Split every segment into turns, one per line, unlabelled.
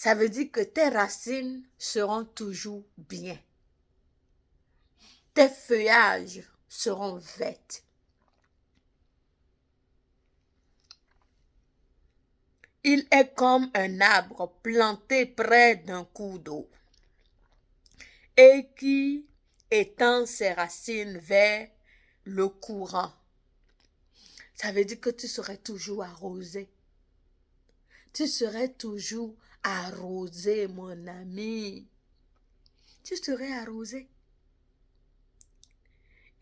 Ça veut dire que tes racines seront toujours bien. Tes feuillages seront verts. Il est comme un arbre planté près d'un cours d'eau et qui étend ses racines vers le courant. Ça veut dire que tu serais toujours arrosé. Tu serais toujours arrosé, mon ami. Tu serais arrosé.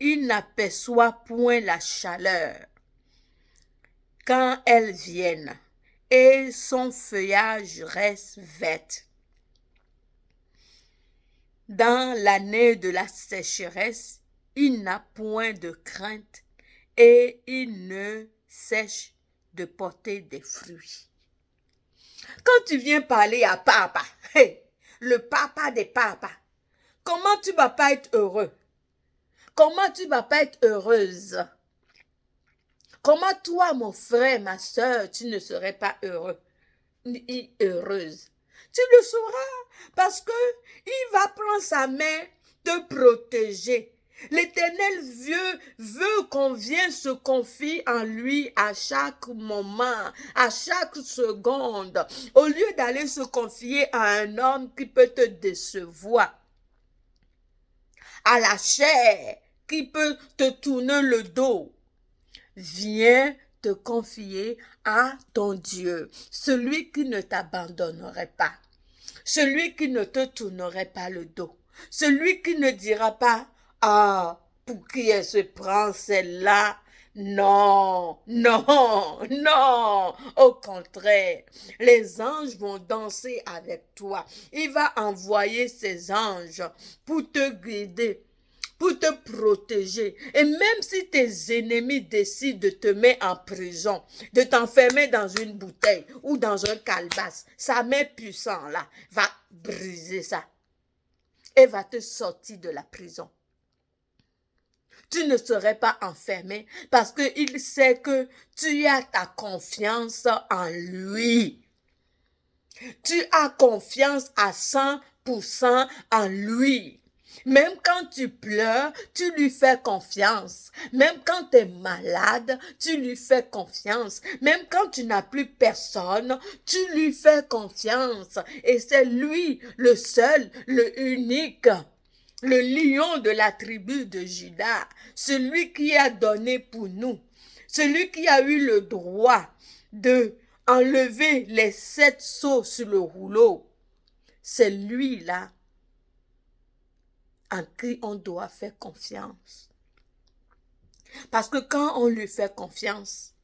Il n'aperçoit point la chaleur quand elles viennent et son feuillage reste vert. Dans l'année de la sécheresse, il n'a point de crainte et il ne sèche de porter des fruits. Quand tu viens parler à papa, le papa des papas, comment tu vas pas être heureux? Comment tu vas pas être heureuse? Comment toi, mon frère, ma soeur, tu ne serais pas heureux ni heureuse? Tu le sauras parce que il va prendre sa main te protéger. L'Éternel veut qu'on vienne se confier en lui à chaque moment, à chaque seconde, au lieu d'aller se confier à un homme qui peut te décevoir, à la chair qui peut te tourner le dos. Viens te confier à ton Dieu, celui qui ne t'abandonnerait pas, celui qui ne te tournerait pas le dos, celui qui ne dira pas « Ah, pour qui elle se prend celle-là ?» Non, non, non, au contraire, les anges vont danser avec toi. Il va envoyer ses anges pour te guider, pour te protéger. Et même si tes ennemis décident de te mettre en prison, de t'enfermer dans une bouteille ou dans un calebasse, sa main puissante là va briser ça et va te sortir de la prison. Tu ne serais pas enfermé parce qu'il sait que tu as ta confiance en lui. Tu as confiance à 100% en lui. Même quand tu pleures, tu lui fais confiance. Même quand tu es malade, tu lui fais confiance. Même quand tu n'as plus personne, tu lui fais confiance. Et c'est lui le seul, le unique, le lion de la tribu de Juda, celui qui a donné pour nous, celui qui a eu le droit de enlever les 7 sceaux sur le rouleau. C'est lui-là en qui on doit faire confiance. Parce que quand on lui fait confiance,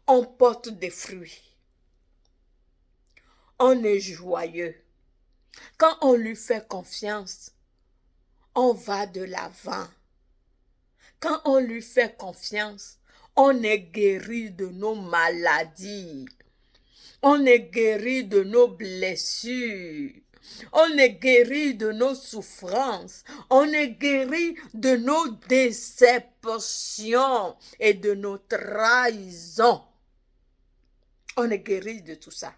on porte des fruits. On est joyeux. Quand on lui fait confiance, on va de l'avant. Quand on lui fait confiance, on est guéri de nos maladies. On est guéri de nos blessures. On est guéri de nos souffrances. On est guéri de nos déceptions et de nos trahisons. On est guéri de tout ça.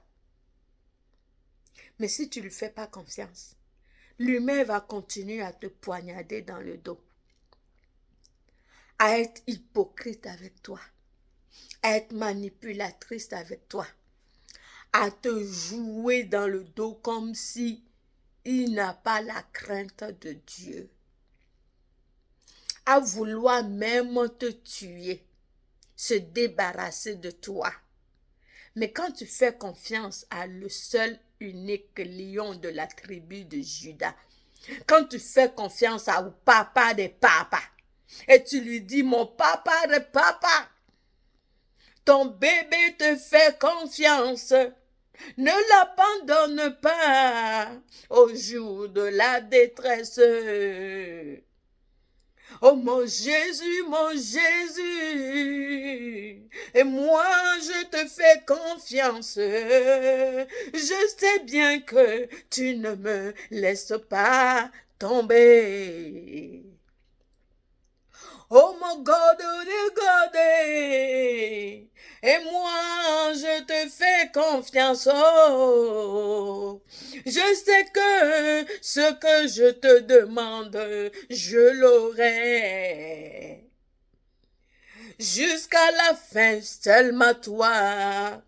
Mais si tu ne lui fais pas confiance, lui-même va continuer à te poignarder dans le dos, à être hypocrite avec toi, à être manipulatrice avec toi, à te jouer dans le dos comme si il n'a pas la crainte de Dieu, à vouloir même te tuer, se débarrasser de toi. Mais quand tu fais confiance à le seul unique lion de la tribu de Juda, quand tu fais confiance au papa des papas, et tu lui dis, mon papa des papas, ton bébé te fait confiance, ne l'abandonne pas au jour de la détresse. Oh mon Jésus, et moi je te fais confiance. Je sais bien que tu ne me laisses pas tomber. Oh mon God, regardez. Et moi, je te fais confiance. Oh, je sais que ce que je te demande, je l'aurai. Jusqu'à la fin, seulement toi.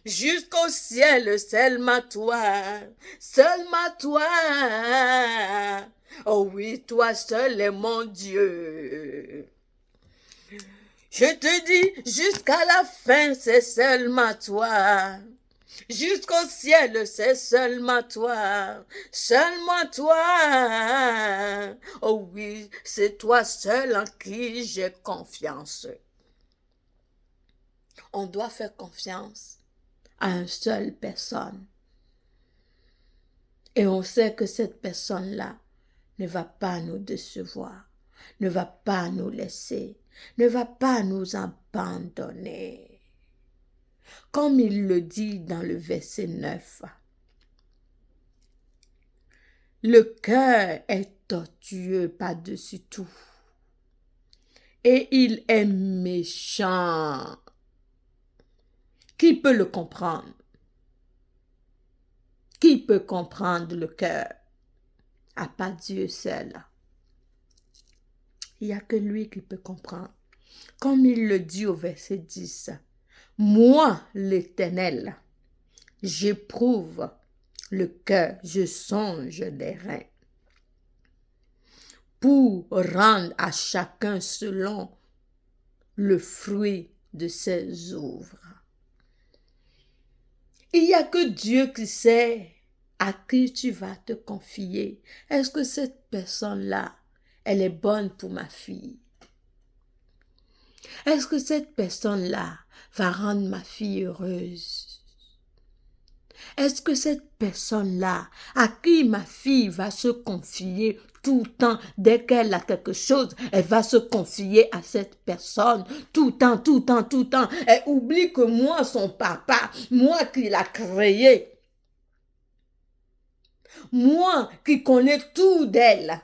Jusqu'au ciel, seulement toi. Seulement toi. Oh oui, toi seul est mon Dieu. Je te dis, jusqu'à la fin, c'est seulement toi. Jusqu'au ciel, c'est seulement toi. Seulement toi. Oh oui, c'est toi seul en qui j'ai confiance. On doit faire confiance à une seule personne. Et on sait que cette personne-là ne va pas nous décevoir, ne va pas nous laisser, ne va pas nous abandonner. Comme il le dit dans le verset 9, le cœur est tortueux par-dessus tout et il est méchant. Qui peut le comprendre? Qui peut comprendre le cœur? À part Dieu seul. Il n'y a que lui qui peut comprendre. Comme il le dit au verset 10, moi, l'Éternel, j'éprouve le cœur, je songe les reins, pour rendre à chacun selon le fruit de ses œuvres. Il n'y a que Dieu qui sait à qui tu vas te confier. Est-ce que cette personne-là, elle est bonne pour ma fille? Est-ce que cette personne-là va rendre ma fille heureuse? Est-ce que cette personne-là, à qui ma fille va se confier tout le temps, dès qu'elle a quelque chose, elle va se confier à cette personne tout le temps, tout le temps, tout le temps. Elle oublie que moi, son papa, moi qui l'ai créé, moi qui connais tout d'elle,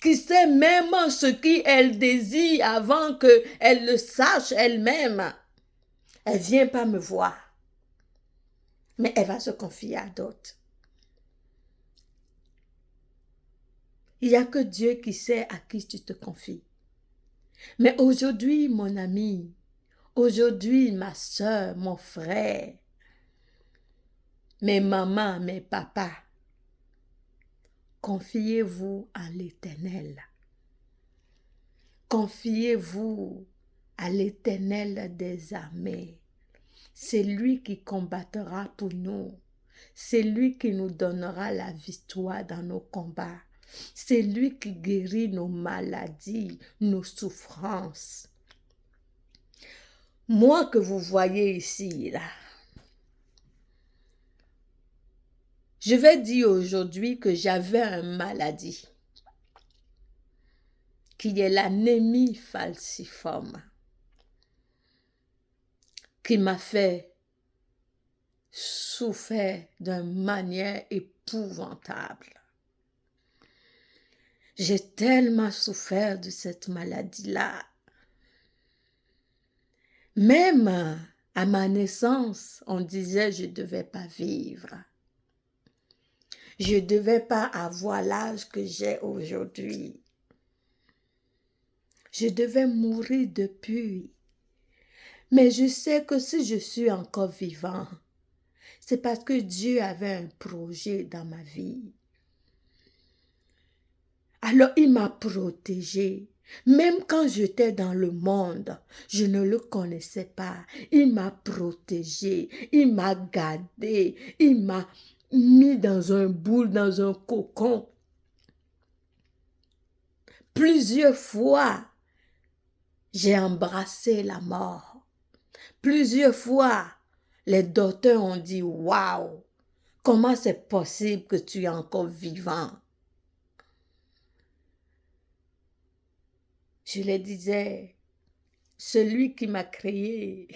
qui sait même ce qu'elle désire avant qu'elle le sache elle-même, elle vient pas me voir. Mais elle va se confier à d'autres. Il n'y a que Dieu qui sait à qui tu te confies. Mais aujourd'hui, mon ami, aujourd'hui, ma soeur, mon frère, mes mamans, mes papas, confiez-vous à l'Éternel. Confiez-vous à l'Éternel des armées. C'est lui qui combattra pour nous. C'est lui qui nous donnera la victoire dans nos combats. C'est lui qui guérit nos maladies, nos souffrances. Moi que vous voyez ici, là, je vais dire aujourd'hui que j'avais une maladie qui est l'anémie falciforme, qui m'a fait souffrir d'une manière épouvantable. J'ai tellement souffert de cette maladie-là. Même à ma naissance, on disait que je ne devais pas vivre. Je ne devais pas avoir l'âge que j'ai aujourd'hui. Je devais mourir depuis. Mais je sais que si je suis encore vivant, c'est parce que Dieu avait un projet dans ma vie. Alors il m'a protégée. Même quand j'étais dans le monde, je ne le connaissais pas. Il m'a protégée, il m'a gardée, il m'a mis dans un boule, dans un cocon. Plusieurs fois, j'ai embrassé la mort. Plusieurs fois, les docteurs ont dit « Waouh, comment c'est possible que tu es encore vivant ?» Je leur disais, celui qui m'a créé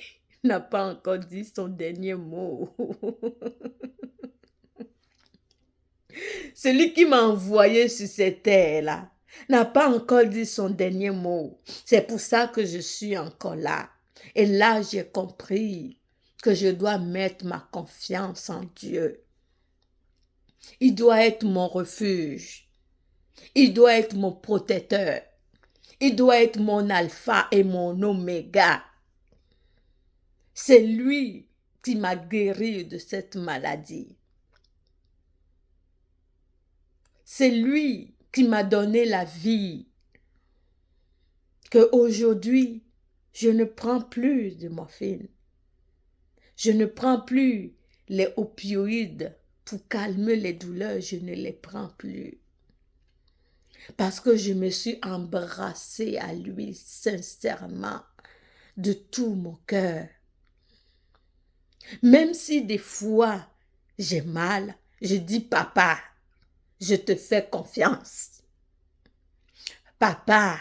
n'a pas encore dit son dernier mot. Celui qui m'a envoyé sur cette terre-là n'a pas encore dit son dernier mot. C'est pour ça que je suis encore là. Et là, j'ai compris que je dois mettre ma confiance en Dieu. Il doit être mon refuge. Il doit être mon protecteur. Il doit être mon alpha et mon oméga. C'est lui qui m'a guéri de cette maladie. C'est lui qui m'a donné la vie. Que aujourd'hui, je ne prends plus de morphine. Je ne prends plus les opioïdes pour calmer les douleurs. Je ne les prends plus. Parce que je me suis embrassée à lui sincèrement, de tout mon cœur. Même si des fois j'ai mal, je dis papa, je te fais confiance. Papa,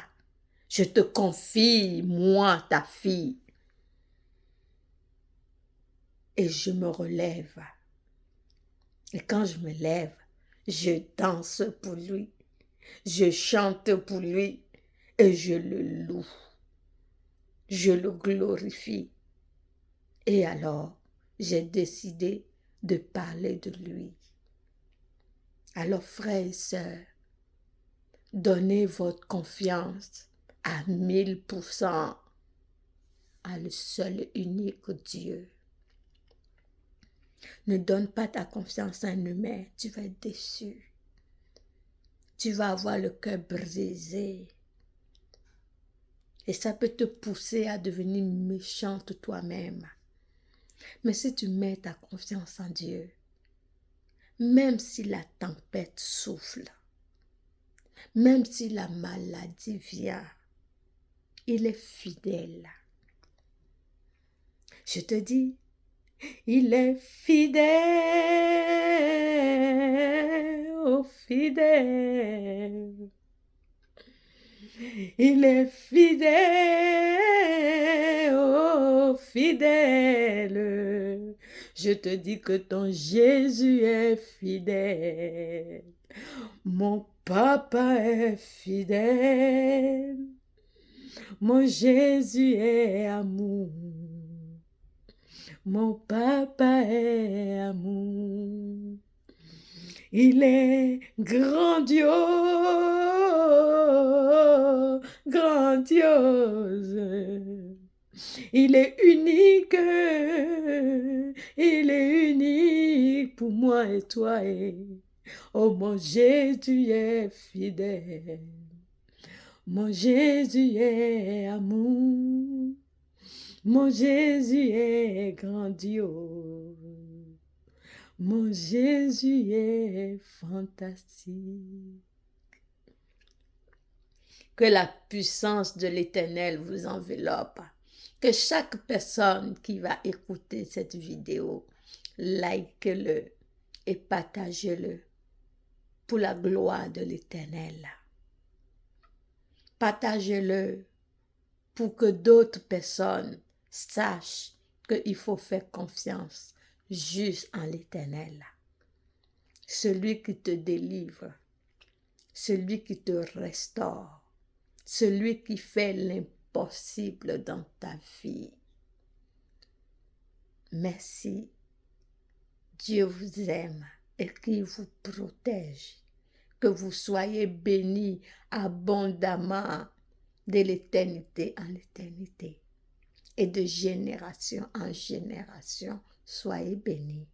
je te confie, moi, ta fille. Et je me relève. Et quand je me lève, je danse pour lui. Je chante pour lui et je le loue. Je le glorifie. Et alors, j'ai décidé de parler de lui. Alors, frères et sœurs, donnez votre confiance à 1000% à le seul unique Dieu. Ne donne pas ta confiance à un humain, tu vas être déçu. Tu vas avoir le cœur brisé. Et ça peut te pousser à devenir méchante toi-même. Mais si tu mets ta confiance en Dieu, même si la tempête souffle, même si la maladie vient, il est fidèle. Je te dis, il est fidèle, oh fidèle. Il est fidèle, oh fidèle. Je te dis que ton Jésus est fidèle. Mon papa est fidèle. Mon Jésus est amour. Mon papa est amour. Il est grandiose, grandiose. Il est unique, il est unique pour moi et toi. Oh mon Jésus est fidèle, mon Jésus est amour, mon Jésus est grandiose. Mon Jésus est fantastique. Que la puissance de l'Éternel vous enveloppe. Que chaque personne qui va écouter cette vidéo, like-le et partagez-le pour la gloire de l'Éternel. Partagez-le pour que d'autres personnes sachent qu'il faut faire confiance juste en l'Éternel. Celui qui te délivre, celui qui te restaure, celui qui fait l'impossible dans ta vie. Merci. Dieu vous aime et qu'il vous protège. Que vous soyez bénis abondamment de l'éternité en éternité et de génération en génération. Soyez bénis.